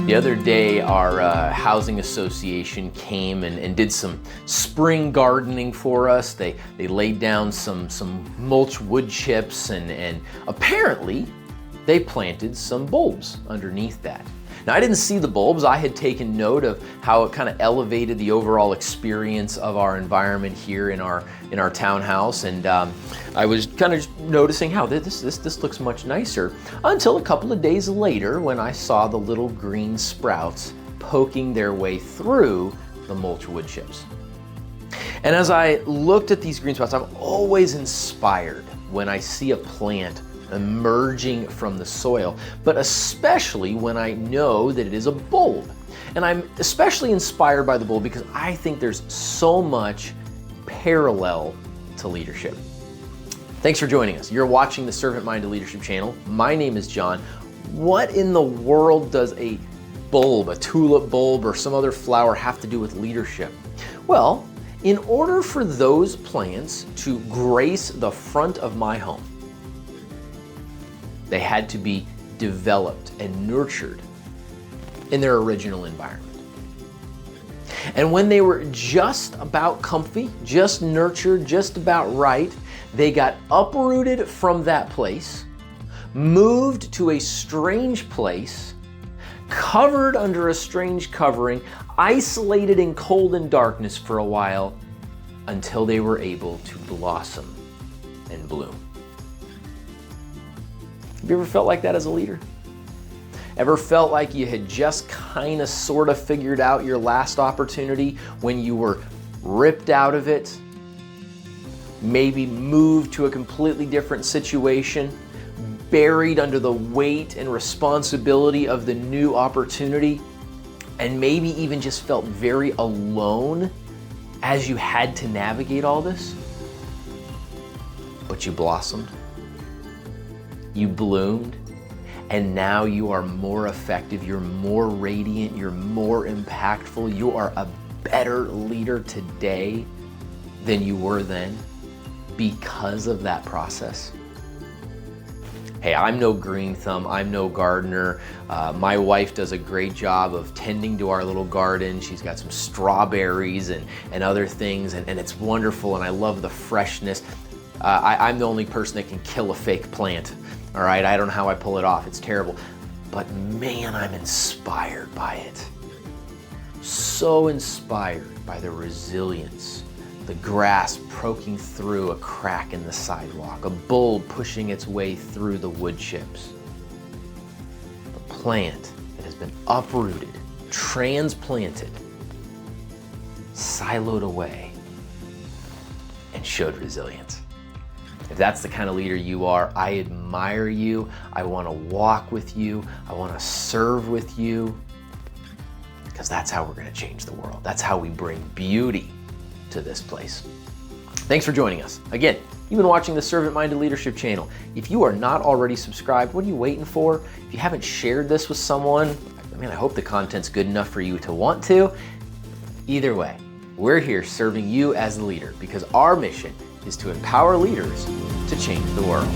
The other day, our housing association came and did some spring gardening for us. They laid down some mulch wood chips and apparently they planted some bulbs underneath that. Now, I didn't see the bulbs. I had taken note of how it kind of elevated the overall experience of our environment here in our townhouse, and I was kind of noticing how this looks much nicer until a couple of days later when I saw the little green sprouts poking their way through the mulch wood chips. And as I looked at these green sprouts, I'm always inspired when I see a plant emerging from the soil, but especially when I know that it is a bulb. And I'm especially inspired by the bulb because I think there's so much parallel to leadership. Thanks for joining us. You're watching the Servant-Minded Leadership channel. My name is John. What in the world does a bulb, a tulip bulb, or some other flower have to do with leadership? Well, in order for those plants to grace the front of my home, they had to be developed and nurtured in their original environment. And when they were just about comfy, just nurtured, just about right, they got uprooted from that place, moved to a strange place, covered under a strange covering, isolated in cold and darkness for a while until they were able to blossom and bloom. Have you ever felt like that as a leader? Ever felt like you had just kind of sort of figured out your last opportunity when you were ripped out of it, maybe moved to a completely different situation, buried under the weight and responsibility of the new opportunity, and maybe even just felt very alone as you had to navigate all this? But you blossomed. You bloomed, and now you are more effective, you're more radiant, you're more impactful, you are a better leader today than you were then because of that process. Hey, I'm no green thumb, I'm no gardener. My wife does a great job of tending to our little garden. She's got some strawberries and other things, and it's wonderful, and I love the freshness. I'm the only person that can kill a fake plant. All right, I don't know how I pull it off. It's terrible. But man, I'm inspired by it. So inspired by the resilience, the grass poking through a crack in the sidewalk, a bulb pushing its way through the wood chips. The plant that has been uprooted, transplanted, siloed away, and showed resilience. If that's the kind of leader you are, I admire you. I want to walk with you. I want to serve with you, because that's how we're going to change the world. That's how we bring beauty to this place. Thanks for joining us. Again, you've been watching the Servant-Minded Leadership channel. If you are not already subscribed, what are you waiting for? If you haven't shared this with someone, I hope the content's good enough for you to want to. Either way, we're here serving you as the leader because our mission is to empower leaders to change the world.